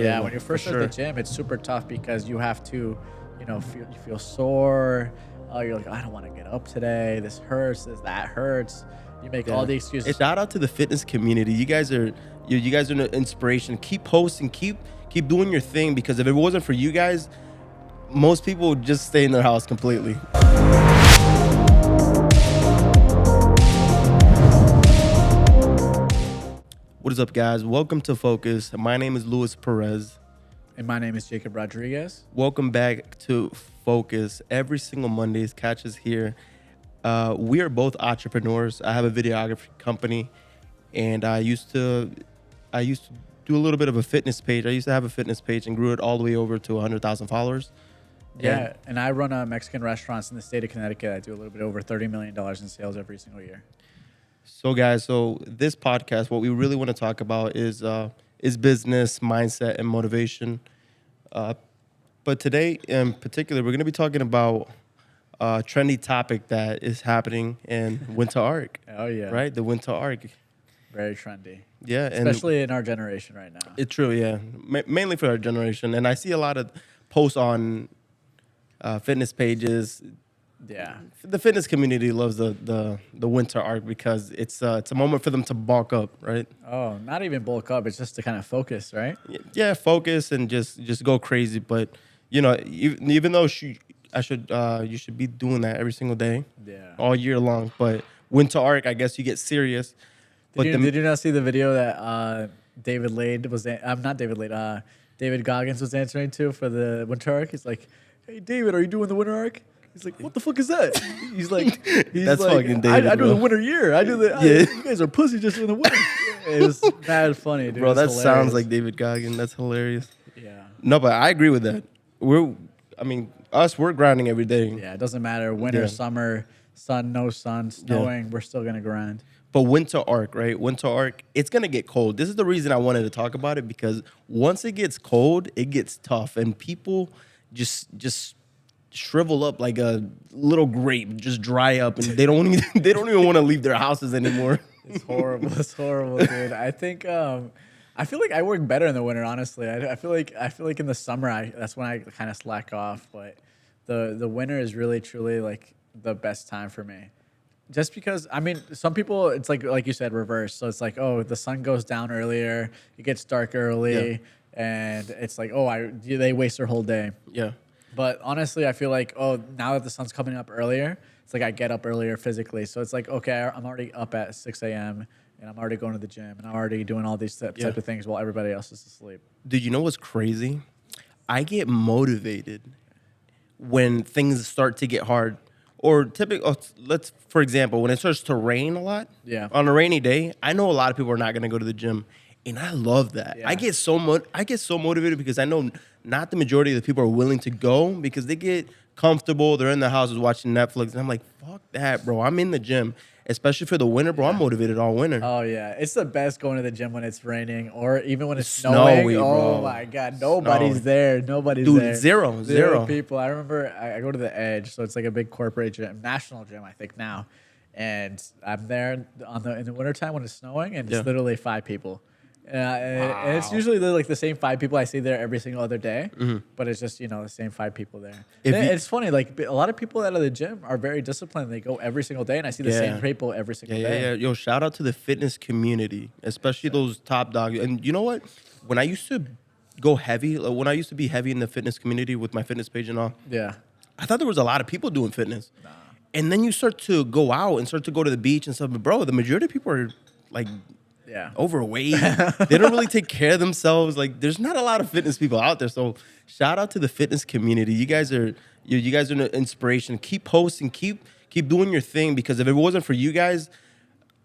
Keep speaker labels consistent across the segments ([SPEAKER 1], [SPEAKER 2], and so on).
[SPEAKER 1] Yeah,
[SPEAKER 2] Yeah,
[SPEAKER 1] when you
[SPEAKER 2] for
[SPEAKER 1] first start the
[SPEAKER 2] sure.
[SPEAKER 1] gym, it's super tough because you have to, you feel sore. You're like, I don't want to get up today. This hurts. That hurts. You make all
[SPEAKER 2] Yeah.
[SPEAKER 1] the
[SPEAKER 2] Hey,
[SPEAKER 1] excuses.
[SPEAKER 2] shout out to the fitness community. You guys are an inspiration. Keep posting, keep doing your thing because if it wasn't for you guys, most people would just stay in their house completely. What is up, guys? Welcome to Focus. My name is Luis Perez.
[SPEAKER 1] And my name is Jacob Rodriguez.
[SPEAKER 2] Welcome back to Focus. Every single Mondays, catch us here. We are both entrepreneurs. I have a videography company, and I used to do a little bit of a fitness page. I used to have a fitness page and grew it all the way over to 100,000 followers.
[SPEAKER 1] Yeah, and I run Mexican restaurants in the state of Connecticut. I do a little bit over $30 million in sales every single year.
[SPEAKER 2] So, guys, this podcast, what we really want to talk about is business, mindset, and motivation. But today, in particular, we're going to be talking about a trendy topic that is happening in Winter Arc.
[SPEAKER 1] Oh, yeah.
[SPEAKER 2] Right, the Winter Arc.
[SPEAKER 1] Very trendy.
[SPEAKER 2] Yeah,
[SPEAKER 1] Especially in our generation right now.
[SPEAKER 2] it's true. Yeah, mainly for our generation, and I see a lot of posts on fitness pages.
[SPEAKER 1] Yeah.
[SPEAKER 2] The fitness community loves the Winter Arc because it's a moment for them to bulk up, right?
[SPEAKER 1] Oh, not even bulk up. It's just to kind of focus, right?
[SPEAKER 2] Yeah, focus and just go crazy. But even though you should be doing that every single day,
[SPEAKER 1] Yeah.
[SPEAKER 2] all year long. But Winter Arc, I guess you get serious.
[SPEAKER 1] Did you not see the video that David Lade was? I'm not David Lade. David Goggins was answering to for the Winter Arc. He's like, "Hey, David, are you doing the Winter Arc?" He's like, "What the fuck is that?"
[SPEAKER 2] That's fucking David,
[SPEAKER 1] I do
[SPEAKER 2] bro.
[SPEAKER 1] the winter year. I do the.
[SPEAKER 2] Yeah.
[SPEAKER 1] You guys are pussy just in the winter. It was mad funny, dude.
[SPEAKER 2] Bro,
[SPEAKER 1] It
[SPEAKER 2] that
[SPEAKER 1] was
[SPEAKER 2] sounds
[SPEAKER 1] hilarious.
[SPEAKER 2] like David Goggins. That's hilarious.
[SPEAKER 1] Yeah.
[SPEAKER 2] No, but I agree with that. We're grinding every day.
[SPEAKER 1] Yeah. It doesn't matter winter,
[SPEAKER 2] Yeah.
[SPEAKER 1] summer, sun, no sun, snowing. We're still gonna grind.
[SPEAKER 2] But Winter Arc, right? Winter Arc, it's gonna get cold. This is the reason I wanted to talk about it because once it gets cold, it gets tough, and people just shrivel up like a little grape, just dry up, and they don't even want to leave their houses anymore.
[SPEAKER 1] It's horrible. It's horrible, dude. I think I feel like I work better in the winter. Honestly, I feel like in the summer that's when I kind of slack off. But the winter is really truly like the best time for me. Just because I mean, some people it's like you said, reverse. So it's like, oh, the sun goes down earlier, it gets dark early,
[SPEAKER 2] Yeah.
[SPEAKER 1] and it's like, oh, they waste their whole day.
[SPEAKER 2] Yeah.
[SPEAKER 1] But honestly, I feel like, oh, now that the sun's coming up earlier, it's like I get up earlier physically. So it's like, okay, I'm already up at 6 a.m. and I'm already going to the gym and I'm already doing all these type of things while everybody else is asleep.
[SPEAKER 2] Dude, you know what's crazy? I get motivated when things start to get hard. Or for example, when it starts to rain a lot,
[SPEAKER 1] Yeah.
[SPEAKER 2] on a rainy day, I know a lot of people are not going to go to the gym, and I love that.
[SPEAKER 1] Yeah.
[SPEAKER 2] I get so motivated because I know not the majority of the people are willing to go because they get comfortable, they're in their houses watching Netflix, and I'm like, fuck that, bro. I'm in the gym, especially for the winter, bro. I'm motivated all winter.
[SPEAKER 1] Oh, yeah. It's the best going to the gym when it's raining or even when it's
[SPEAKER 2] Snowy,
[SPEAKER 1] snowing. Oh,
[SPEAKER 2] bro.
[SPEAKER 1] my God. Nobody's
[SPEAKER 2] Snowy.
[SPEAKER 1] there. Nobody's
[SPEAKER 2] Dude,
[SPEAKER 1] there.
[SPEAKER 2] zero.
[SPEAKER 1] people. I remember I go to the Edge. So it's like a big corporate gym, national gym, I think now. And I'm there in the wintertime when it's snowing and it's literally 5 people. And it's usually the same 5 people I see there every single other day, but it's just the same 5 people there. It's funny, like a lot of people out of the gym are very disciplined. They go every single day, and I see the same people every single day.
[SPEAKER 2] Yeah. Yo, shout out to the fitness community, especially those top dogs. And you know what? When I used to go heavy, when I used to be heavy in the fitness community with my fitness page and all,
[SPEAKER 1] Yeah,
[SPEAKER 2] I thought there was a lot of people doing fitness. And then you start to go out and start to go to the beach and stuff. But bro, the majority of people are like
[SPEAKER 1] yeah.
[SPEAKER 2] overweight. They don't really take care of themselves. Like, there's not a lot of fitness people out there. So shout out to the fitness community. You guys are an inspiration. Keep posting. Keep doing your thing because if it wasn't for you guys,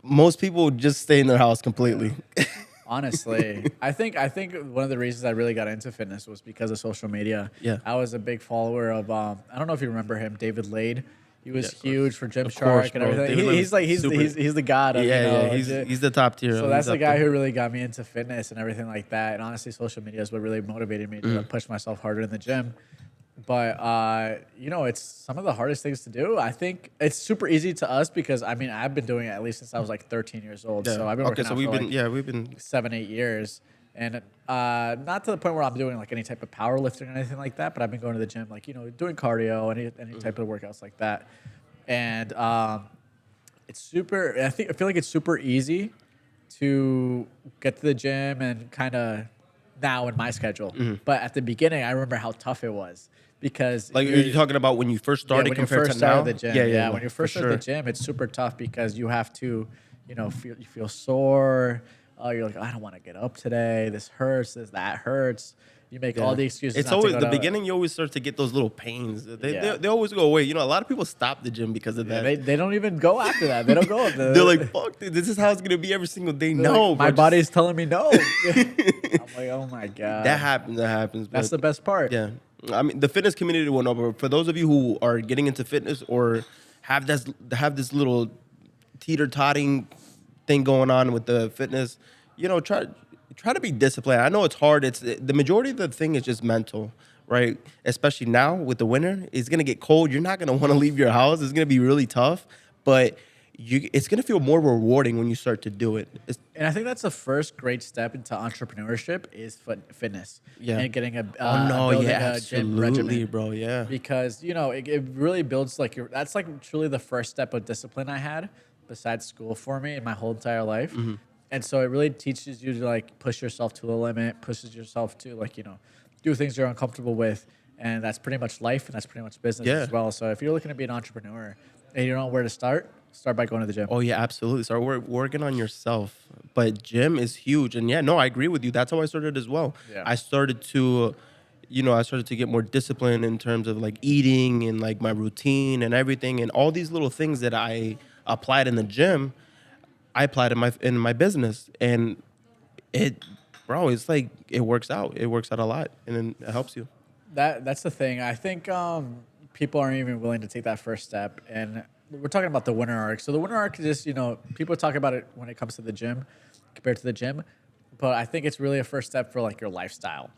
[SPEAKER 2] most people would just stay in their house completely.
[SPEAKER 1] Honestly, I think one of the reasons I really got into fitness was because of social media.
[SPEAKER 2] Yeah.
[SPEAKER 1] I was a big follower of I don't know if you remember him, David Lade. He was
[SPEAKER 2] Yeah, of
[SPEAKER 1] huge for Gymshark
[SPEAKER 2] course,
[SPEAKER 1] and
[SPEAKER 2] bro.
[SPEAKER 1] everything.
[SPEAKER 2] David Lade
[SPEAKER 1] He's like
[SPEAKER 2] super-
[SPEAKER 1] he's the god of
[SPEAKER 2] He's the top tier.
[SPEAKER 1] So that's
[SPEAKER 2] He's
[SPEAKER 1] the
[SPEAKER 2] up
[SPEAKER 1] guy
[SPEAKER 2] there.
[SPEAKER 1] who really got me into fitness and everything like that. And honestly, social media is what really motivated me to push myself harder in the gym. But it's some of the hardest things to do. I think it's super easy to us because I mean I've been doing it at least since I was like 13 years old.
[SPEAKER 2] Yeah.
[SPEAKER 1] So I've been working out for
[SPEAKER 2] we've been 7-8
[SPEAKER 1] 7-8 years, and not to the point where I'm doing like any type of powerlifting or anything like that, but I've been going to the gym, like, doing cardio, any type of workouts like that. And it's super, I feel like it's super easy to get to the gym and kind of now in my schedule. But at the beginning, I remember how tough it was because
[SPEAKER 2] Like, are you talking about when you first started
[SPEAKER 1] when you
[SPEAKER 2] compared
[SPEAKER 1] first
[SPEAKER 2] to now?
[SPEAKER 1] started the gym.
[SPEAKER 2] Yeah.
[SPEAKER 1] When you
[SPEAKER 2] for
[SPEAKER 1] first
[SPEAKER 2] sure.
[SPEAKER 1] start the gym, it's super tough because you have to, you feel sore. You're like, I don't want to get up today. This hurts. That hurts. You make all the excuses.
[SPEAKER 2] It's
[SPEAKER 1] not
[SPEAKER 2] always
[SPEAKER 1] to go
[SPEAKER 2] the
[SPEAKER 1] to-
[SPEAKER 2] beginning. You always start to get those little pains.
[SPEAKER 1] Yeah.
[SPEAKER 2] They always go away. A lot of people stop the gym because of
[SPEAKER 1] Yeah,
[SPEAKER 2] that.
[SPEAKER 1] they don't even go after that. They don't go.
[SPEAKER 2] They're like, "Fuck, dude, this is how it's gonna be every single day." No,
[SPEAKER 1] like, my
[SPEAKER 2] bro,
[SPEAKER 1] body's telling me no. I'm like, oh my god.
[SPEAKER 2] that happens. That happens.
[SPEAKER 1] That's the
[SPEAKER 2] but,
[SPEAKER 1] best part.
[SPEAKER 2] yeah. I mean, the fitness community will know. But for those of you who are getting into fitness or have this little teeter-totting thing going on with the fitness, try to be disciplined. I know it's hard. It's the majority of the thing is just mental, right? Especially now with the winter, it's gonna get cold. You're not gonna want to leave your house. It's gonna be really tough, but it's gonna feel more rewarding when you start to do it.
[SPEAKER 1] And I think that's the first great step into entrepreneurship is fitness.
[SPEAKER 2] Yeah.
[SPEAKER 1] And getting
[SPEAKER 2] Oh
[SPEAKER 1] building a gym
[SPEAKER 2] absolutely,
[SPEAKER 1] regimen.
[SPEAKER 2] bro. Yeah.
[SPEAKER 1] Because it really builds like that's like truly the first step of discipline I had besides school for me in my whole entire life. And so it really teaches you to like push yourself to the limit, pushes yourself to like do things you're uncomfortable with, and that's pretty much life and that's pretty much business
[SPEAKER 2] Yeah.
[SPEAKER 1] as well. So if you're looking to be an entrepreneur and you don't know where to start by going to the gym.
[SPEAKER 2] Oh yeah, absolutely. Start working on yourself. But gym is huge, and yeah, no, I agree with you. That's how I started as well.
[SPEAKER 1] Yeah.
[SPEAKER 2] I started to, get more disciplined in terms of like eating and like my routine and everything, and all these little things that I applied in the gym, I applied in my business, and it's like it works out. It works out a lot, and then it helps you.
[SPEAKER 1] That's the thing. I think people aren't even willing to take that first step. And we're talking about the winter arc. So the winter arc is just, people talk about it when it comes to the gym compared to the gym. But I think it's really a first step for like your lifestyle.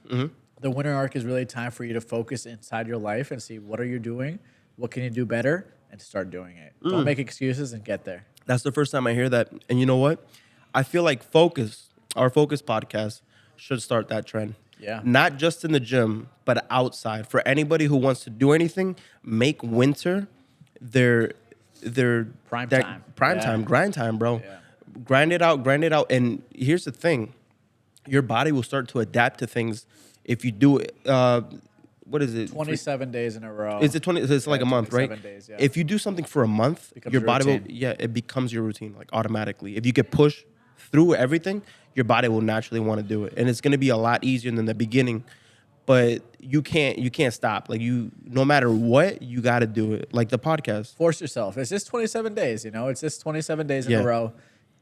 [SPEAKER 1] The winter arc is really time for you to focus inside your life and see what are you doing, what can you do better, and start doing it. Don't make excuses and get there.
[SPEAKER 2] That's the first time I hear that. And you know what? I feel like our Focus podcast should start that trend.
[SPEAKER 1] Yeah.
[SPEAKER 2] Not just in the gym, but outside. For anybody who wants to do anything, make winter their
[SPEAKER 1] Prime time.
[SPEAKER 2] Prime
[SPEAKER 1] Yeah.
[SPEAKER 2] time, grind time, bro.
[SPEAKER 1] Yeah.
[SPEAKER 2] Grind it out. And here's the thing. Your body will start to adapt to things if you do it. What is it?
[SPEAKER 1] 27 days in a row.
[SPEAKER 2] Is it 20? It's like a month, right?
[SPEAKER 1] 27 days, yeah.
[SPEAKER 2] If you do something for a month,
[SPEAKER 1] Becomes
[SPEAKER 2] your
[SPEAKER 1] your
[SPEAKER 2] body will,
[SPEAKER 1] routine.
[SPEAKER 2] it becomes your routine, like automatically. If you get pushed through everything, your body will naturally want to do it, and it's going to be a lot easier than the beginning. But you can't stop. Like no matter what, you got to do it. Like the podcast.
[SPEAKER 1] Force yourself. It's just 27 days, It's just 27 days in
[SPEAKER 2] Yeah.
[SPEAKER 1] a row.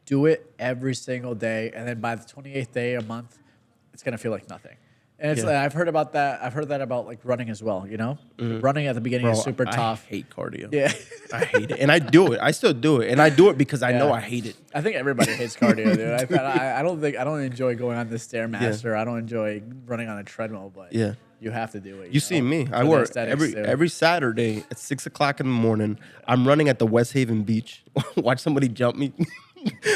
[SPEAKER 1] Do it every single day. And then by the 28th day a month, it's going to feel like nothing. And it's
[SPEAKER 2] Yeah.
[SPEAKER 1] like, I've heard about that. I've heard that about like running as well, Running at the beginning is super tough.
[SPEAKER 2] I hate cardio.
[SPEAKER 1] Yeah.
[SPEAKER 2] I hate it, and I do it. I still do it, and I do it because I know
[SPEAKER 1] Yeah.
[SPEAKER 2] I hate it.
[SPEAKER 1] I think everybody hates cardio, dude. I don't enjoy going on the Stairmaster. I don't enjoy running on a treadmill, but
[SPEAKER 2] Yeah.
[SPEAKER 1] you have to do it.
[SPEAKER 2] You see me. I
[SPEAKER 1] For the
[SPEAKER 2] work
[SPEAKER 1] aesthetics, too.
[SPEAKER 2] every Saturday at 6:00 in the morning. I'm running at the West Haven Beach. Watch somebody jump me.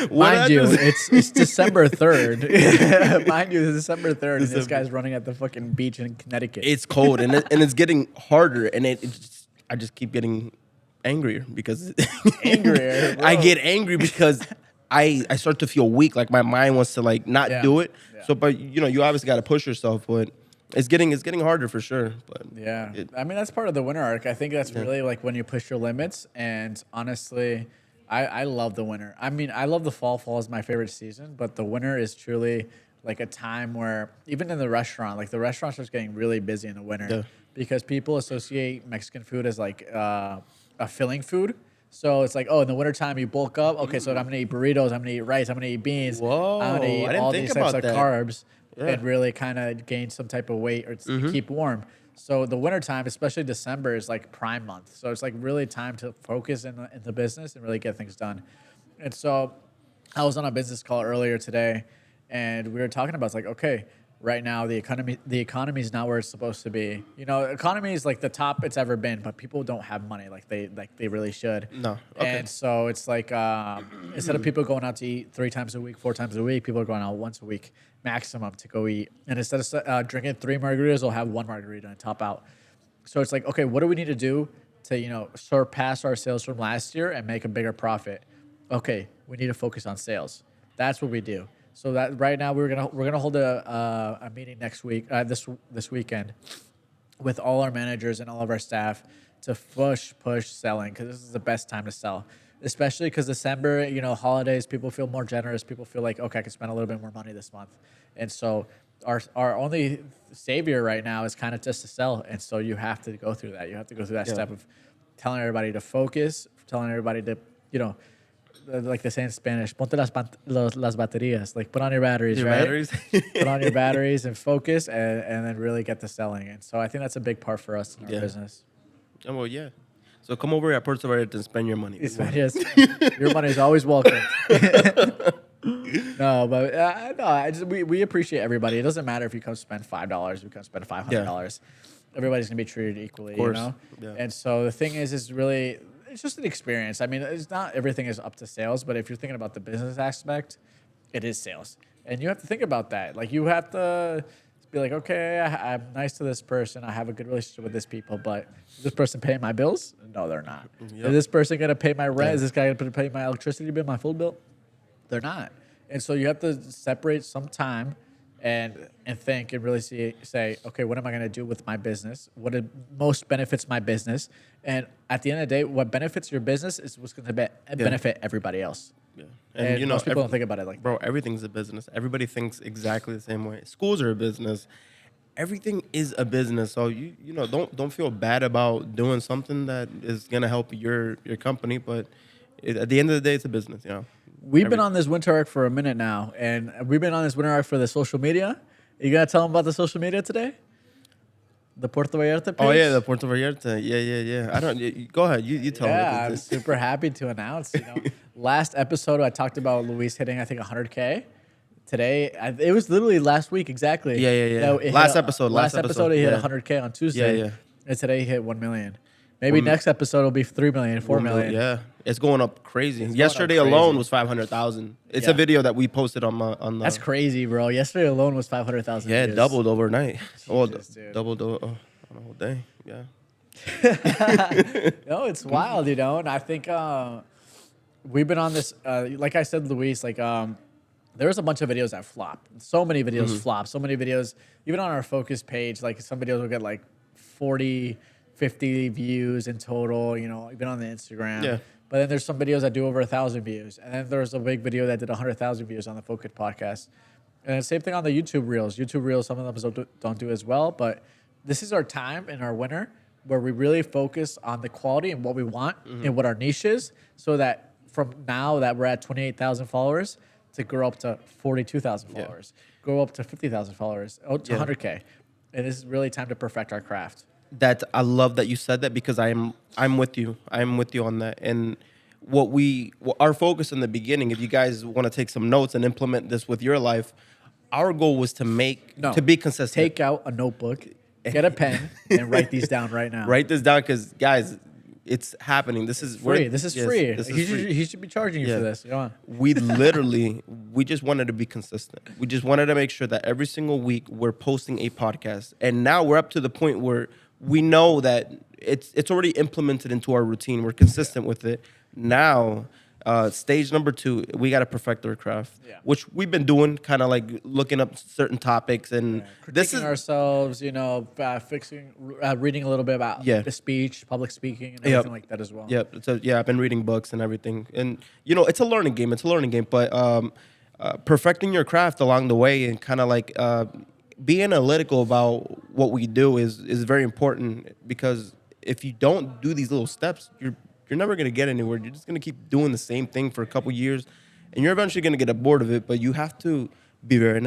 [SPEAKER 2] What
[SPEAKER 1] Mind
[SPEAKER 2] did
[SPEAKER 1] you,
[SPEAKER 2] I do?
[SPEAKER 1] it's December 3rd. Mind you, it's December 3rd, and this guy's running at the fucking beach in Connecticut.
[SPEAKER 2] It's cold and it's getting harder, and I just keep getting angrier because
[SPEAKER 1] Angrier, bro.
[SPEAKER 2] I get angry because I start to feel weak. Like my mind wants to like not
[SPEAKER 1] Yeah.
[SPEAKER 2] do it.
[SPEAKER 1] Yeah.
[SPEAKER 2] So, but you obviously got to push yourself. But it's getting harder for sure. But
[SPEAKER 1] Yeah. I mean, that's part of the winter arc. I think that's really like when you push your limits. And honestly, I love the winter. I mean, I love the fall. Fall is my favorite season, but the winter is truly like a time where even in the restaurant, like the restaurant starts getting really busy in the winter
[SPEAKER 2] Yeah.
[SPEAKER 1] because people associate Mexican food as like a filling food. So it's like, oh, in the wintertime you bulk up. Okay, so I'm gonna eat burritos, I'm gonna eat rice, I'm gonna eat beans.
[SPEAKER 2] Whoa,
[SPEAKER 1] I'm gonna
[SPEAKER 2] I
[SPEAKER 1] eat
[SPEAKER 2] didn't
[SPEAKER 1] all
[SPEAKER 2] think
[SPEAKER 1] these types
[SPEAKER 2] about
[SPEAKER 1] of
[SPEAKER 2] that.
[SPEAKER 1] carbs
[SPEAKER 2] Yeah.
[SPEAKER 1] and really kind of gain some type of weight or keep warm. So the wintertime, especially December, is like prime month. So it's like really time to focus in the business and really get things done. And so I was on a business call earlier today, and we were talking about it's like, okay, right now the economy is not where it's supposed to be. You know, economy is like the top it's ever been, but people don't have money like they really should.
[SPEAKER 2] No. Okay.
[SPEAKER 1] And so it's like instead of people going out to eat 3 times a week, 4 times a week, people are going out once a week maximum to go eat. And instead of drinking 3 margaritas, they'll have 1 margarita and top out. So it's like, okay, what do we need to do to, you know, surpass our sales from last year and make a bigger profit? Okay, we need to focus on sales. That's what we do. So that right now we're gonna hold a meeting next week, this weekend, with all our managers and all of our staff to push selling, because this is the best time to sell, especially because December, you know, holidays, people feel more generous. People feel like, okay, I can spend a little bit more money this month, and so our only savior right now is kind of just to sell, and so you have to go through that. You have to go through that step of telling everybody to focus, telling everybody to, you know, like they say in Spanish, ponte las baterías, like put on your batteries, right?
[SPEAKER 2] Batteries.
[SPEAKER 1] Put on your batteries and focus, and then really get to selling. And so I think that's a big part for us in our business.
[SPEAKER 2] Oh, well, yeah. So come over at Puerto Vallarta and spend your money.
[SPEAKER 1] Yes. Your money is always welcome. No, but no, we appreciate everybody. It doesn't matter if you come spend $5, if you come spend $500. Everybody's gonna be treated equally, you know.
[SPEAKER 2] Yeah.
[SPEAKER 1] And so the thing is really, it's just an experience. I mean, it's not everything is up to sales, but if you're thinking about the business aspect, it is sales, and you have to think about that. Like you have to be like, okay, I'm nice to this person. I have a good relationship with this people, but is this person paying my bills? No, they're not. Yep. Is this person gonna pay my rent? Is this guy gonna pay my electricity bill, my food bill? They're not. And so you have to separate some time and think and really say, okay, what am I going to do with my business? What most benefits my business? And at the end of the day, what benefits your business is what's going to benefit everybody else. Yeah. And you know, most people don't think about it like
[SPEAKER 2] that. Bro, everything's a business. Everybody thinks exactly the same way. Schools are a business. Everything is a business. So you know, don't feel bad about doing something that is going to help your company, but at the end of the day, it's a business, you know.
[SPEAKER 1] We've been on this winter arc for a minute now, and we've been on this winter arc for the social media. You gonna tell them about the social media today? The Puerto Vallarta page?
[SPEAKER 2] Oh, yeah, the Puerto Vallarta. Yeah. I don't. Go ahead. You tell me.
[SPEAKER 1] Yeah, I'm super happy to announce. You know, last episode I talked about Luis hitting, I think, 100K. Today, it was literally last week exactly.
[SPEAKER 2] Yeah. Last episode
[SPEAKER 1] he hit 100K on Tuesday.
[SPEAKER 2] Yeah.
[SPEAKER 1] And today he hit 1 million. Maybe next episode will be 3 million, 4 million.
[SPEAKER 2] Yeah, it's going up crazy. Yesterday alone was 500,000. It's a video that we posted on the.
[SPEAKER 1] That's crazy, bro. Yesterday alone was 500,000.
[SPEAKER 2] Yeah, it doubled overnight. Doubled on a whole day. Yeah.
[SPEAKER 1] No, it's wild, you know. And I think we've been on this. Like I said, Luis, like there was a bunch of videos that flopped. So many videos flopped. So many videos, even on our focus page, like some videos will get like 40. 50 views in total, you know, even on the Instagram. Yeah. But then there's some videos that do over 1,000 views. And then there's a big video that did 100,000 views on the Focus podcast. And the same thing on the YouTube Reels. YouTube Reels, some of them don't do as well. But this is our time in our winter where we really focus on the quality and what we want and what our niche is, so that from now that we're at 28,000 followers to grow up to 42,000 followers, grow up to 50,000 followers, to 100K. And this is really time to perfect our craft.
[SPEAKER 2] That I love that you said that, because I'm with you. I'm with you on that. And our focus in the beginning, if you guys want to take some notes and implement this with your life, our goal was to be consistent.
[SPEAKER 1] Take out a notebook, get a pen, and write these down right now.
[SPEAKER 2] Write this down, because guys, it's happening. This is
[SPEAKER 1] free. This is free. He should be charging you for this. Go on.
[SPEAKER 2] We just wanted to be consistent. We just wanted to make sure that every single week we're posting a podcast. And now we're up to the point where we know that it's already implemented into our routine. We're consistent with it. Now, stage number 2, we got to perfect our craft, which we've been doing, kind of like looking up certain topics and
[SPEAKER 1] critiquing ourselves, you know, reading a little bit about the speech, public speaking, and everything like that as well.
[SPEAKER 2] Yep. So I've been reading books and everything, and you know, it's a learning game. But perfecting your craft along the way and kind of like being analytical about what we do is very important, because if you don't do these little steps, you're never going to get anywhere. You're just going to keep doing the same thing for a couple years, and you're eventually going to get bored of it, but you have to be very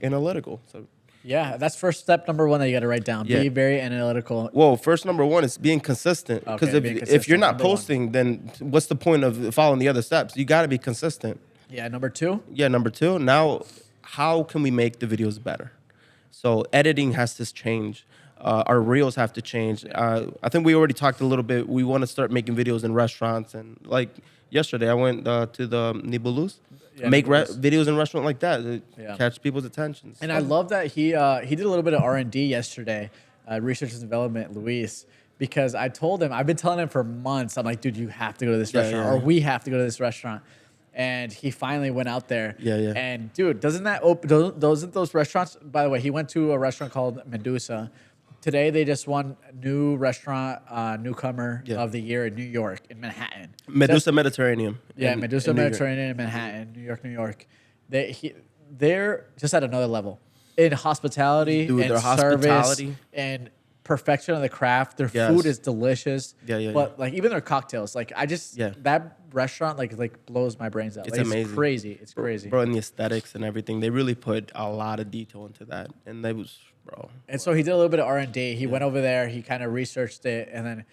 [SPEAKER 2] analytical. So
[SPEAKER 1] yeah, that's first step number 1 that you got to write down. Be very analytical.
[SPEAKER 2] Well, first number 1 is being consistent, because if you're not posting, then what's the point of following the other steps? You got to be consistent.
[SPEAKER 1] Yeah, number 2?
[SPEAKER 2] Yeah, number 2. Now, how can we make the videos better? So editing has to change. Our reels have to change. I think we already talked a little bit. We want to start making videos in restaurants, and like yesterday, I went to the Nibelus,
[SPEAKER 1] Yeah,
[SPEAKER 2] make
[SPEAKER 1] Nibelus.
[SPEAKER 2] videos in restaurant like that to
[SPEAKER 1] Yeah.
[SPEAKER 2] catch people's attention.
[SPEAKER 1] And I love that he did a little bit of R&D yesterday, research and development, Luis, because I told him, I've been telling him for months, I'm like, dude, you have to go to this restaurant, or we have to go to this restaurant. And he finally went out there.
[SPEAKER 2] Yeah, yeah.
[SPEAKER 1] And dude, doesn't those restaurants, by the way, he went to a restaurant called Medusa. Today they just won new restaurant newcomer of the year in New York, in Manhattan.
[SPEAKER 2] Medusa Mediterranean.
[SPEAKER 1] Yeah,
[SPEAKER 2] in-
[SPEAKER 1] Medusa
[SPEAKER 2] in New York.
[SPEAKER 1] Mediterranean in Manhattan, New York. They're just at another level in hospitality
[SPEAKER 2] Dude,
[SPEAKER 1] and
[SPEAKER 2] their
[SPEAKER 1] service
[SPEAKER 2] hospitality.
[SPEAKER 1] and perfection of the craft. Their
[SPEAKER 2] Yes.
[SPEAKER 1] food is delicious.
[SPEAKER 2] Yeah.
[SPEAKER 1] But like even their cocktails, like
[SPEAKER 2] Yeah.
[SPEAKER 1] that restaurant like blows my brains out.
[SPEAKER 2] It's
[SPEAKER 1] Like,
[SPEAKER 2] amazing.
[SPEAKER 1] Crazy. It's crazy.
[SPEAKER 2] Bro, and the aesthetics and everything, they really put a lot of detail into that. And they was, bro.
[SPEAKER 1] And so he did a little bit of R&D. He went over there. He kind of researched it, and then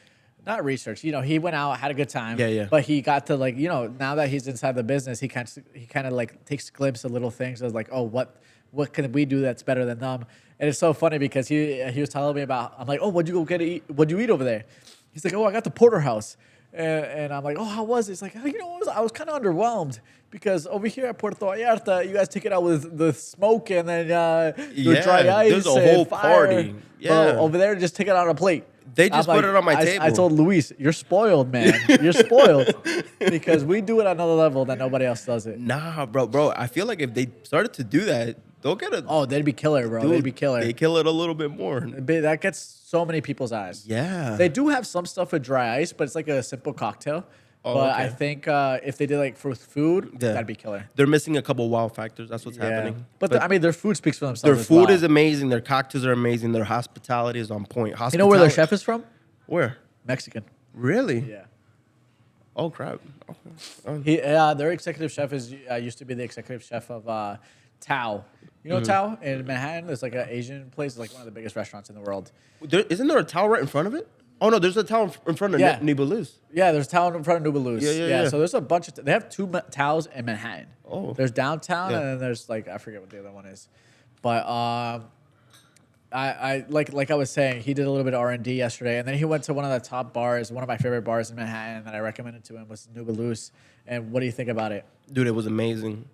[SPEAKER 1] not research. You know, he went out, had a good time.
[SPEAKER 2] Yeah.
[SPEAKER 1] But he got to like, you know, now that he's inside the business, he kind of like takes a glimpse of little things. Of like, oh, what can we do that's better than them? And it's so funny because he was telling me about. I'm like, oh, what'd you go get to eat? What'd you eat over there? He's like, oh, I got the porterhouse. And I'm like, oh, how was it? He's like, you know, I was kind of underwhelmed because over here at Puerto Vallarta, you guys take it out with the smoke and then the dry ice.
[SPEAKER 2] there's a
[SPEAKER 1] and
[SPEAKER 2] whole
[SPEAKER 1] fire.
[SPEAKER 2] party.
[SPEAKER 1] Bro,
[SPEAKER 2] Yeah.
[SPEAKER 1] over there, just take it on a plate.
[SPEAKER 2] They just
[SPEAKER 1] I'm
[SPEAKER 2] put it on my
[SPEAKER 1] I
[SPEAKER 2] table.
[SPEAKER 1] told Luis, you're spoiled, man. You're spoiled because we do it at another level that nobody else does it.
[SPEAKER 2] Nah, bro. I feel like if they started to do that, they'll get a.
[SPEAKER 1] Oh, they'd be killer, bro.
[SPEAKER 2] dude,
[SPEAKER 1] They'd be killer.
[SPEAKER 2] They kill it a little bit more.
[SPEAKER 1] That gets so many people's eyes.
[SPEAKER 2] Yeah.
[SPEAKER 1] They do have some stuff with dry ice, but it's like a simple cocktail.
[SPEAKER 2] Oh,
[SPEAKER 1] but
[SPEAKER 2] okay.
[SPEAKER 1] I think if they did like for food,
[SPEAKER 2] Yeah.
[SPEAKER 1] that'd be killer.
[SPEAKER 2] They're missing a couple wow factors. That's what's happening.
[SPEAKER 1] But I mean, their food speaks for themselves.
[SPEAKER 2] their
[SPEAKER 1] as
[SPEAKER 2] food
[SPEAKER 1] well.
[SPEAKER 2] is amazing. Their cocktails are amazing. Their hospitality is on point.
[SPEAKER 1] You know where their
[SPEAKER 2] Hospitali-
[SPEAKER 1] chef is from?
[SPEAKER 2] Where?
[SPEAKER 1] Mexican.
[SPEAKER 2] Really?
[SPEAKER 1] Yeah.
[SPEAKER 2] Oh crap. Okay.
[SPEAKER 1] Their executive chef is used to be the executive chef of Tao. You know Tao in Manhattan? There's like an Asian place. It's like one of the biggest restaurants in the world.
[SPEAKER 2] Isn't there a towel right in front of it? Oh no, there's a towel in front of
[SPEAKER 1] Yeah.
[SPEAKER 2] Nibelus.
[SPEAKER 1] Yeah, there's Tao in front of Nubaluz.
[SPEAKER 2] Yeah.
[SPEAKER 1] So there's a bunch of. They have two Taos in Manhattan.
[SPEAKER 2] Oh.
[SPEAKER 1] There's downtown,
[SPEAKER 2] Yeah.
[SPEAKER 1] and then there's like I forget what the other one is, but I like I was saying, he did a little bit of R&D yesterday, and then he went to one of the top bars, one of my favorite bars in Manhattan that I recommended to him was Nubaluz. And what do you think about it?
[SPEAKER 2] Dude, it was amazing.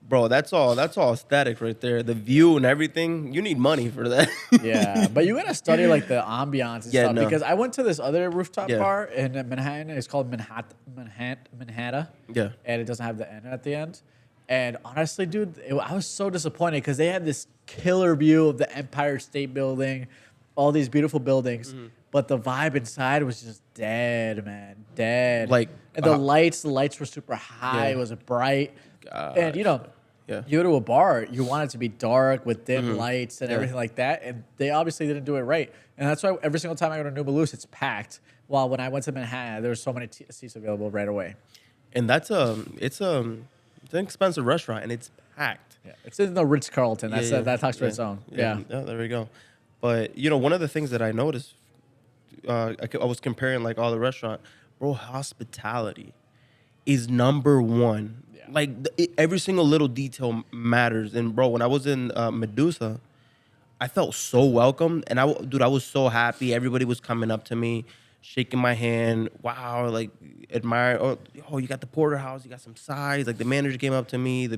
[SPEAKER 2] Bro, that's all aesthetic right there. The view and everything. You need money for that.
[SPEAKER 1] Yeah, but you gotta study like the ambiance and
[SPEAKER 2] Yeah,
[SPEAKER 1] stuff
[SPEAKER 2] no.
[SPEAKER 1] because I went to this other rooftop
[SPEAKER 2] Yeah.
[SPEAKER 1] bar in Manhattan. It's called Manhattan.
[SPEAKER 2] Yeah.
[SPEAKER 1] And it doesn't have the N at the end. And honestly, dude, I was so disappointed because they had this killer view of the Empire State Building, all these beautiful buildings,
[SPEAKER 2] Mm-hmm.
[SPEAKER 1] but the vibe inside was just dead, man, dead.
[SPEAKER 2] Like,
[SPEAKER 1] and the lights were super high.
[SPEAKER 2] Yeah.
[SPEAKER 1] It was bright, and you know.
[SPEAKER 2] Yeah.
[SPEAKER 1] You go to a bar, you want it to be dark with dim lights and
[SPEAKER 2] Yeah.
[SPEAKER 1] everything like that, and they obviously didn't do it right. And that's why every single time I go to Nubaluz, it's packed. While when I went to Manhattan, there were so many seats available right away.
[SPEAKER 2] And it's an expensive restaurant and it's packed.
[SPEAKER 1] Yeah, it's in the Ritz Carlton. That's
[SPEAKER 2] Yeah,
[SPEAKER 1] that talks for its own. Yeah.
[SPEAKER 2] There we go. But you know, one of the things that I noticed, I was comparing like all the restaurant, bro. Hospitality is number one.
[SPEAKER 1] Yeah.
[SPEAKER 2] Like every single little detail matters. And bro, when I was in Medusa, I felt so welcome, and I was so happy. Everybody was coming up to me, shaking my hand. Wow, like admire. Oh, you got the porterhouse. You got some sides. Like the manager came up to me.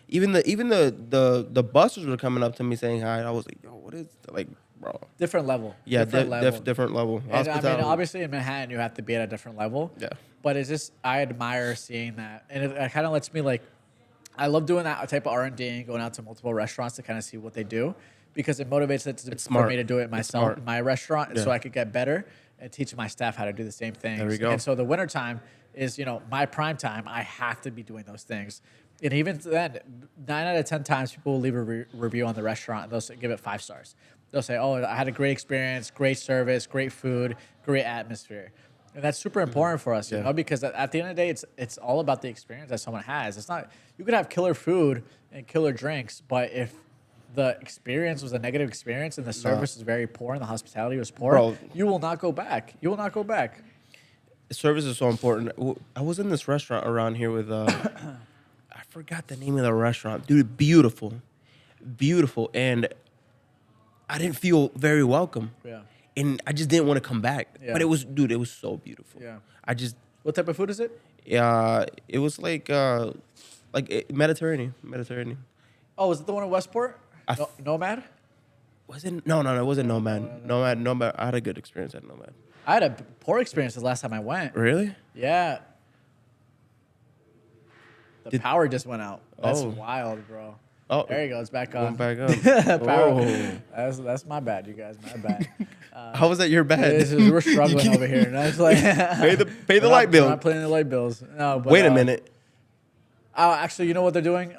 [SPEAKER 2] Even the busters were coming up to me saying hi. I was like, yo, what is like, bro?
[SPEAKER 1] Different level.
[SPEAKER 2] Yeah,
[SPEAKER 1] different level.
[SPEAKER 2] different level.
[SPEAKER 1] And I mean,
[SPEAKER 2] Hospitality.
[SPEAKER 1] obviously in Manhattan, you have to be at a different level.
[SPEAKER 2] Yeah.
[SPEAKER 1] But it's just I admire seeing that, and it kind of lets me like, I love doing that type of R&D and going out to multiple restaurants to kind of see what they do, because it motivates it for
[SPEAKER 2] smart.
[SPEAKER 1] me to do it myself
[SPEAKER 2] smart.
[SPEAKER 1] in my restaurant, so
[SPEAKER 2] Yeah.
[SPEAKER 1] I could get better and teach my staff how to do the same things.
[SPEAKER 2] There we go.
[SPEAKER 1] And so the wintertime is, my prime time. I have to be doing those things. And even then, 9 out of 10 times people will leave a review on the restaurant and they'll give it 5 stars. They'll say, oh, I had a great experience, great service, great food, great atmosphere. And that's super important for us, you know, because at the end of the day, it's all about the experience that someone has. It's not, you could have killer food and killer drinks, but if the experience was a negative experience and the service was very poor and the hospitality was poor,
[SPEAKER 2] Bro.
[SPEAKER 1] you will not go back. You will not go back.
[SPEAKER 2] Service is so important. I was in this restaurant around here with I forgot the name of the restaurant, dude. Beautiful, and I didn't feel very welcome.
[SPEAKER 1] Yeah.
[SPEAKER 2] And I just didn't want to come back.
[SPEAKER 1] Yeah.
[SPEAKER 2] But it was, dude, it was so beautiful.
[SPEAKER 1] Yeah.
[SPEAKER 2] I just,
[SPEAKER 1] What type of food is it?
[SPEAKER 2] it was like Mediterranean.
[SPEAKER 1] Oh, is it the one in Westport?
[SPEAKER 2] I
[SPEAKER 1] Nomad?
[SPEAKER 2] Was it? No, it wasn't Nomad. Nomad. I had a good experience at Nomad.
[SPEAKER 1] I had a poor experience the last time I went.
[SPEAKER 2] Really?
[SPEAKER 1] Yeah. The power just went out. That's
[SPEAKER 2] Oh.
[SPEAKER 1] wild, bro.
[SPEAKER 2] Oh,
[SPEAKER 1] There you go. It's back on.
[SPEAKER 2] went back up.
[SPEAKER 1] Power.
[SPEAKER 2] Oh.
[SPEAKER 1] That's my bad, you guys. My bad.
[SPEAKER 2] How was that your bad?
[SPEAKER 1] We're struggling over here. And I was like,
[SPEAKER 2] Pay the
[SPEAKER 1] we're
[SPEAKER 2] light
[SPEAKER 1] not-
[SPEAKER 2] bill.
[SPEAKER 1] We're not paying the light bills. No, but,
[SPEAKER 2] Wait a minute.
[SPEAKER 1] Actually, you know what they're doing?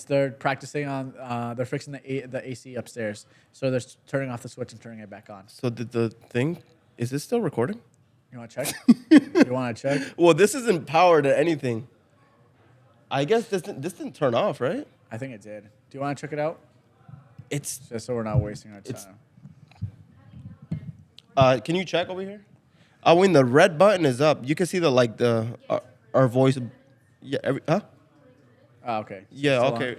[SPEAKER 1] They're practicing on. They're fixing the AC upstairs. So they're turning off the switch and turning it back on.
[SPEAKER 2] So did the thing? Is this still recording?
[SPEAKER 1] You want to check? You want to check?
[SPEAKER 2] Well, this isn't powered to anything. I guess this didn't turn off, right?
[SPEAKER 1] I think it did. Do you want to check it out?
[SPEAKER 2] It's.
[SPEAKER 1] Just so we're not wasting our
[SPEAKER 2] It's-
[SPEAKER 1] time.
[SPEAKER 2] Can you check over here? Oh, when the red button is up, you can see our voice. Yeah.
[SPEAKER 1] Oh, okay.
[SPEAKER 2] Yeah.
[SPEAKER 1] Still on?
[SPEAKER 2] Okay.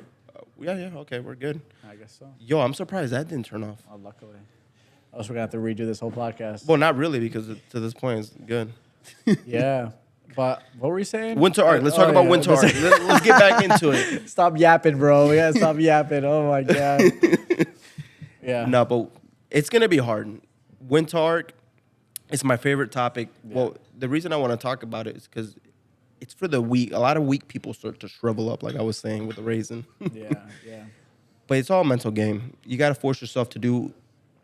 [SPEAKER 2] Yeah. Okay. We're good.
[SPEAKER 1] I guess so.
[SPEAKER 2] Yo, I'm surprised that didn't turn off.
[SPEAKER 1] Oh, luckily. Else we're gonna have to redo this whole podcast.
[SPEAKER 2] Well, not really, because to this point it's good.
[SPEAKER 1] Yeah. But what were we saying?
[SPEAKER 2] Winter Arc. Let's talk about
[SPEAKER 1] yeah.
[SPEAKER 2] Winter Arc. Let's get back into it.
[SPEAKER 1] Stop yapping, bro. We gotta stop yapping. Oh my god. Yeah.
[SPEAKER 2] No, but it's gonna be hard. Winter Arc is my favorite topic.
[SPEAKER 1] Yeah.
[SPEAKER 2] Well, the reason I want to talk about it is because it's for the weak. A lot of weak people start to shrivel up, like I was saying with the raisin.
[SPEAKER 1] Yeah. Yeah.
[SPEAKER 2] But it's all a mental game. You got to force yourself to do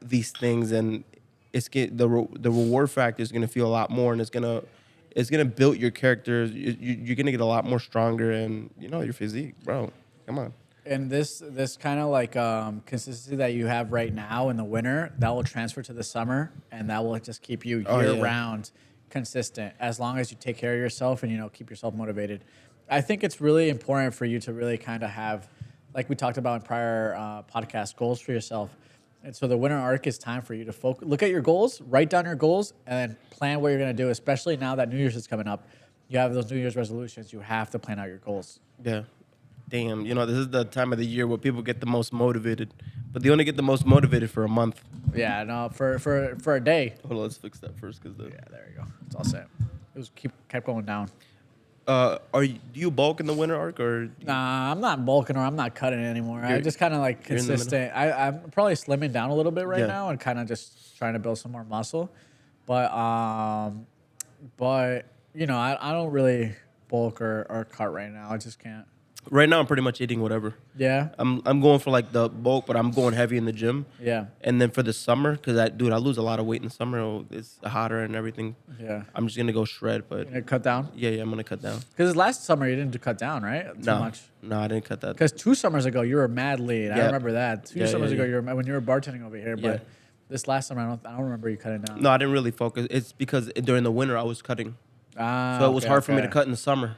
[SPEAKER 2] these things, and the reward factor is gonna feel a lot more, and it's gonna build your character. You're gonna get a lot more stronger, and your physique, bro. Come on.
[SPEAKER 1] And this kind of like consistency that you have right now in the winter, that will transfer to the summer, and that will just keep you year round consistent as long as you take care of yourself and keep yourself motivated. I think it's really important for you to really kind of have, like we talked about in prior podcast, goals for yourself. And so the winter arc is time for you to look at your goals, write down your goals, and then plan what you're going to do, especially now that New Year's is coming up. You have those New Year's resolutions. You have to plan out your goals.
[SPEAKER 2] Yeah. Damn, this is the time of the year where people get the most motivated, but they only get the most motivated for a month.
[SPEAKER 1] Yeah, no, for a day.
[SPEAKER 2] Hold on, let's fix that first, because
[SPEAKER 1] Yeah, there you go. It's all set. It was kept going down.
[SPEAKER 2] do you bulk in the winter arc, or
[SPEAKER 1] Nah, I'm not bulking or I'm not cutting it anymore. I just kind of like
[SPEAKER 2] you're in the middle?
[SPEAKER 1] consistent. I'm probably slimming down a little bit right
[SPEAKER 2] Yeah.
[SPEAKER 1] now and kind of just trying to build some more muscle. But I don't really bulk or cut right now. I just can't.
[SPEAKER 2] right now I'm pretty much eating whatever.
[SPEAKER 1] Yeah.
[SPEAKER 2] I'm going for like the bulk, but I'm going heavy in the gym.
[SPEAKER 1] Yeah.
[SPEAKER 2] And then for the summer, because I lose a lot of weight in the summer. It's hotter and everything.
[SPEAKER 1] Yeah.
[SPEAKER 2] I'm just gonna go shred, but
[SPEAKER 1] You gonna cut down?
[SPEAKER 2] yeah, I'm gonna cut down.
[SPEAKER 1] Because last summer you didn't cut down, right? Too much.
[SPEAKER 2] No, I didn't cut that.
[SPEAKER 1] Because 2 summers ago you were mad lean. I
[SPEAKER 2] Yeah.
[SPEAKER 1] remember that. Two
[SPEAKER 2] Yeah,
[SPEAKER 1] summers
[SPEAKER 2] yeah,
[SPEAKER 1] ago
[SPEAKER 2] yeah.
[SPEAKER 1] you were when you were bartending over here.
[SPEAKER 2] Yeah.
[SPEAKER 1] But this last summer I don't remember you cutting down.
[SPEAKER 2] No, I didn't really focus. It's because during the winter I was cutting,
[SPEAKER 1] Ah,
[SPEAKER 2] so it was
[SPEAKER 1] okay,
[SPEAKER 2] hard for me to
[SPEAKER 1] okay.
[SPEAKER 2] cut in the summer.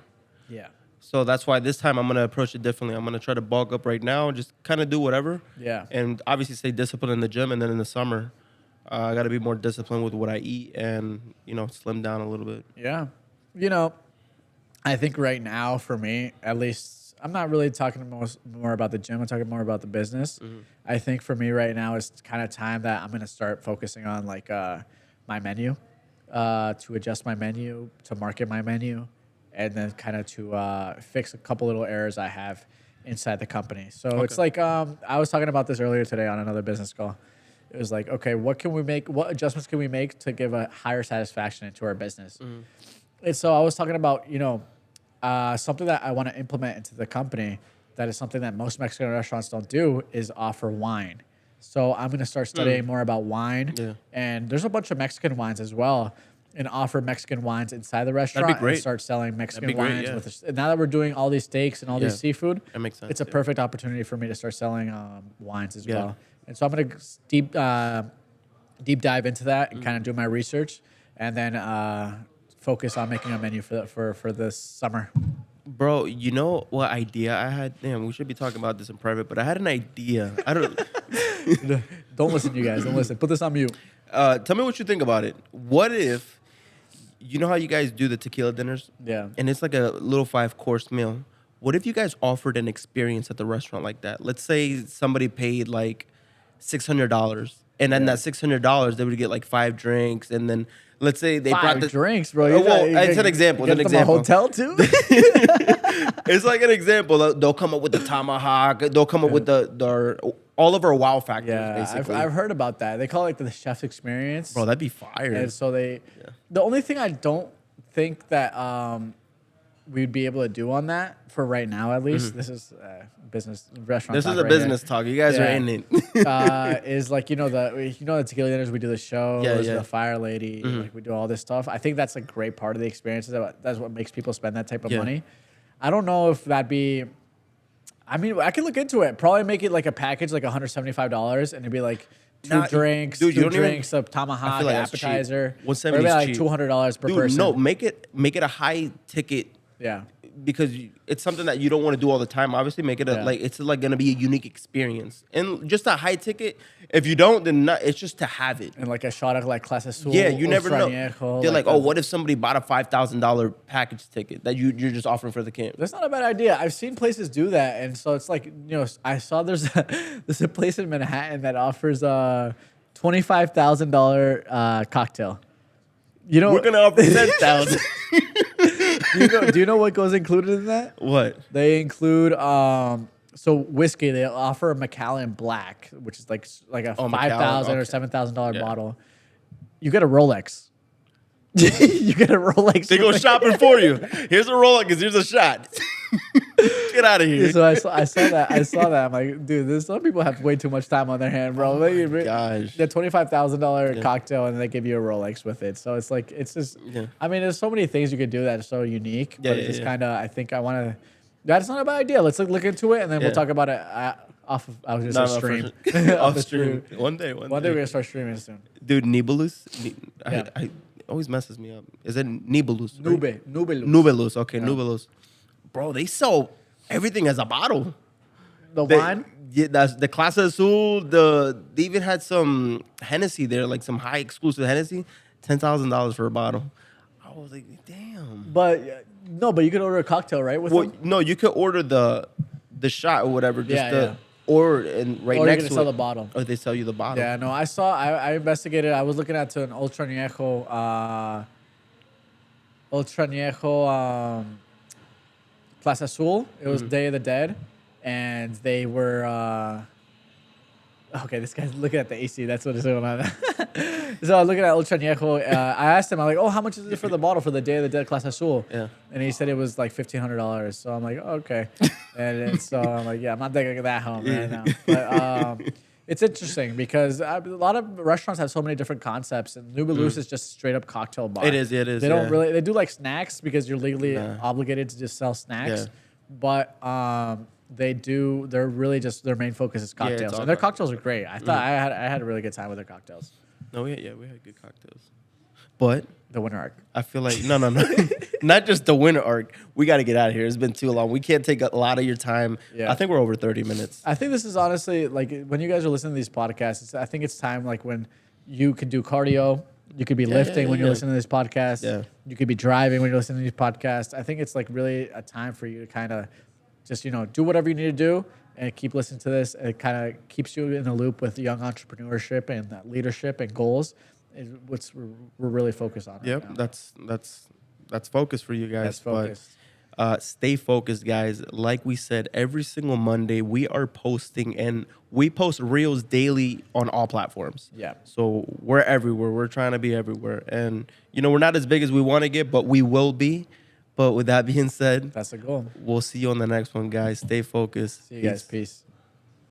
[SPEAKER 1] Yeah.
[SPEAKER 2] So that's why this time I'm gonna approach it differently. I'm gonna try to bulk up right now, and just kind of do whatever.
[SPEAKER 1] Yeah.
[SPEAKER 2] And obviously stay disciplined in the gym, and then in the summer, I got to be more disciplined with what I eat, and slim down a little bit.
[SPEAKER 1] Yeah. I think right now for me, at least, I'm not really talking more about the gym. I'm talking more about the business. I think for me right now is kind of time that I'm going to start focusing on like my menu, to adjust my menu, to market my menu, and then kind of to fix a couple little errors I have inside the company. So it's like I was talking about this earlier today on another business call. It was like, okay, what adjustments can we make to give a higher satisfaction into our business? And so I was talking about, something that I want to implement into the company that is something that most Mexican restaurants don't do is offer wine. So I'm going to start studying more about wine.
[SPEAKER 2] Yeah.
[SPEAKER 1] And there's a bunch of Mexican wines as well, and offer Mexican wines inside the restaurant
[SPEAKER 2] great.
[SPEAKER 1] and start selling Mexican
[SPEAKER 2] That'd be great,
[SPEAKER 1] wines.
[SPEAKER 2] yeah.
[SPEAKER 1] Now that we're doing all these steaks and all
[SPEAKER 2] Yeah.
[SPEAKER 1] these seafood,
[SPEAKER 2] That makes sense,
[SPEAKER 1] it's a
[SPEAKER 2] yeah.
[SPEAKER 1] perfect opportunity for me to start selling wines as
[SPEAKER 2] Yeah.
[SPEAKER 1] well. And so I'm going to deep dive into that and kind of do my research, and then focus on making a menu for this summer.
[SPEAKER 2] Bro, you know what idea I had? Damn, we should be talking about this in private, but I had an idea. I don't.
[SPEAKER 1] Don't listen, you guys. Don't listen. Put this on mute.
[SPEAKER 2] Tell me what you think about it. What if, you know how you guys do the tequila dinners?
[SPEAKER 1] Yeah.
[SPEAKER 2] And it's like a little 5-course meal. What if you guys offered an experience at the restaurant like that? Let's say somebody paid like $600, and then that $600 they would get like 5 drinks, and then let's say they brought
[SPEAKER 1] Five
[SPEAKER 2] the
[SPEAKER 1] drinks, bro.
[SPEAKER 2] it's an example.
[SPEAKER 1] Get
[SPEAKER 2] It's an
[SPEAKER 1] them a
[SPEAKER 2] example.
[SPEAKER 1] hotel too.
[SPEAKER 2] It's like an example. They'll come up with the tomahawk. They'll come up with all of our wow factors.
[SPEAKER 1] Yeah,
[SPEAKER 2] basically.
[SPEAKER 1] I've heard about that. They call it the chef's experience.
[SPEAKER 2] Bro, that'd be fire.
[SPEAKER 1] And so the only thing I don't think that we'd be able to do on that for right now, at least, this is business restaurant.
[SPEAKER 2] This
[SPEAKER 1] talk
[SPEAKER 2] is a
[SPEAKER 1] right
[SPEAKER 2] business talk. You guys are
[SPEAKER 1] Yeah.
[SPEAKER 2] in it.
[SPEAKER 1] Is like the tequila dinners, we do the show,
[SPEAKER 2] Yeah,
[SPEAKER 1] there's
[SPEAKER 2] yeah.
[SPEAKER 1] the fire lady, like we do all this stuff. I think that's a great part of the experience. That's what makes people spend that type of
[SPEAKER 2] Yeah.
[SPEAKER 1] money. I don't know if that'd be. I mean, I could look into it. Probably make it like a package, like $175, and it'd be like two
[SPEAKER 2] Nah,
[SPEAKER 1] drinks,
[SPEAKER 2] dude, you
[SPEAKER 1] two
[SPEAKER 2] don't even-
[SPEAKER 1] drinks, a tomahawk,
[SPEAKER 2] I feel like
[SPEAKER 1] an
[SPEAKER 2] that's cheap.
[SPEAKER 1] appetizer.
[SPEAKER 2] $170
[SPEAKER 1] Or maybe
[SPEAKER 2] is
[SPEAKER 1] like
[SPEAKER 2] cheap.
[SPEAKER 1] $200 per
[SPEAKER 2] Dude,
[SPEAKER 1] person.
[SPEAKER 2] no, make it a high ticket,
[SPEAKER 1] Yeah.
[SPEAKER 2] because it's something that you don't want to do all the time. Obviously, make it it's like gonna be a unique experience, and just a high ticket. If you don't, then it's just to have it.
[SPEAKER 1] And like a shot of like Clase Azul.
[SPEAKER 2] Yeah, you never know.
[SPEAKER 1] Extrañejo,
[SPEAKER 2] They're like, oh,
[SPEAKER 1] the-
[SPEAKER 2] what if somebody bought a $5,000 package ticket that you're just offering for the camp?
[SPEAKER 1] That's not a bad idea. I've seen places do that, and so it's like I saw there's a place in Manhattan that offers a $25,000 cocktail. You know,
[SPEAKER 2] We're gonna offer 10,000.
[SPEAKER 1] do you know what goes included in that?
[SPEAKER 2] What?
[SPEAKER 1] They include so whiskey. They offer a Macallan Black, which is like a
[SPEAKER 2] Oh,
[SPEAKER 1] $5,000 or
[SPEAKER 2] okay.
[SPEAKER 1] $7,000
[SPEAKER 2] Yeah.
[SPEAKER 1] bottle. You get a Rolex. You get a Rolex.
[SPEAKER 2] They go
[SPEAKER 1] with it.
[SPEAKER 2] shopping for you. Here's a Rolex. Here's a shot. Get out of here.
[SPEAKER 1] So I saw that. I'm like, dude, some people have way too much time on their hand, bro.
[SPEAKER 2] gosh.
[SPEAKER 1] The $25,000 cocktail, and they give you a Rolex with it. So it's like, it's just,
[SPEAKER 2] Yeah.
[SPEAKER 1] I mean, there's so many things you could do that are so unique.
[SPEAKER 2] Yeah,
[SPEAKER 1] But it's
[SPEAKER 2] yeah,
[SPEAKER 1] just
[SPEAKER 2] yeah.
[SPEAKER 1] kind of, I think I want to, that's not a bad idea. Let's look into it, and then
[SPEAKER 2] Yeah.
[SPEAKER 1] we'll talk about it off of, I was going to say stream.
[SPEAKER 2] for sure.
[SPEAKER 1] Off
[SPEAKER 2] Off
[SPEAKER 1] the
[SPEAKER 2] stream. One day.
[SPEAKER 1] One day we're going to start streaming soon.
[SPEAKER 2] Dude, Nibelus.
[SPEAKER 1] Yeah.
[SPEAKER 2] I always messes me up. Is it Nibelus? right?
[SPEAKER 1] Nubeluz.
[SPEAKER 2] Nubelus. Okay, Nubelus. Bro, they sell everything as a bottle.
[SPEAKER 1] The
[SPEAKER 2] They-
[SPEAKER 1] wine?
[SPEAKER 2] Yeah, that's the Clase Azul. They even had some Hennessy there, like some high exclusive Hennessy, $10,000 for a bottle. I was like, damn.
[SPEAKER 1] But, no, but you could order a cocktail, right? With
[SPEAKER 2] Well,
[SPEAKER 1] them?
[SPEAKER 2] no, you could order the shot or whatever. Just
[SPEAKER 1] Yeah.
[SPEAKER 2] or and right
[SPEAKER 1] Or you're
[SPEAKER 2] next
[SPEAKER 1] gonna
[SPEAKER 2] to
[SPEAKER 1] sell
[SPEAKER 2] it.
[SPEAKER 1] the bottle.
[SPEAKER 2] Or they sell you the bottle.
[SPEAKER 1] Yeah, no, I investigated. I was looking at an Ultra Añejo, Clase Azul. It was Day of the Dead, and they were. Okay, this guy's looking at the AC. That's what is going on. So I was looking at Ultra Añejo. I asked him, I'm like, oh, how much is it for the bottle for the Day of the Dead Clase Azul?
[SPEAKER 2] Yeah.
[SPEAKER 1] And he said it was like $1,500. So I'm like, oh, okay. And so I'm like, yeah, I'm not taking that home right now. But it's interesting because a lot of restaurants have so many different concepts, and Nubeluz is just straight up cocktail bar.
[SPEAKER 2] It is, it is,
[SPEAKER 1] They don't
[SPEAKER 2] yeah.
[SPEAKER 1] really. They do like snacks because you're legally obligated to just sell snacks.
[SPEAKER 2] Yeah.
[SPEAKER 1] But they're really just their main focus is
[SPEAKER 2] it's
[SPEAKER 1] cocktails,
[SPEAKER 2] all
[SPEAKER 1] and their
[SPEAKER 2] cocktails.
[SPEAKER 1] cocktails are great. I thought I had a really good time with their cocktails.
[SPEAKER 2] No, we had good cocktails. But
[SPEAKER 1] The Winter Arc.
[SPEAKER 2] I feel like no, not just the winter arc. We got to get out of here. It's been too long. We can't take a lot of your time.
[SPEAKER 1] Yeah.
[SPEAKER 2] I think we're over 30 minutes.
[SPEAKER 1] I think this is honestly like when you guys are listening to these podcasts. I think it's time like when you could do cardio, you could be lifting when you're
[SPEAKER 2] yeah.
[SPEAKER 1] listening to this podcast.
[SPEAKER 2] Yeah.
[SPEAKER 1] You could be driving when you're listening to these podcasts. I think it's like really a time for you to kind of just do whatever you need to do and keep listening to this. It kind of keeps you in the loop with young entrepreneurship and leadership and goals. Is what's we're really focused on.
[SPEAKER 2] Yep,
[SPEAKER 1] Right now.
[SPEAKER 2] that's focus for you guys.
[SPEAKER 1] That's focused.
[SPEAKER 2] But stay focused, guys. Like we said, every single Monday we are posting, and we post reels daily on all platforms.
[SPEAKER 1] Yeah.
[SPEAKER 2] So we're everywhere. We're trying to be everywhere, and we're not as big as we want to get, but we will be. But with that being said,
[SPEAKER 1] That's the goal.
[SPEAKER 2] we'll see you on the next one, guys. Stay focused.
[SPEAKER 1] See you guys. Peace.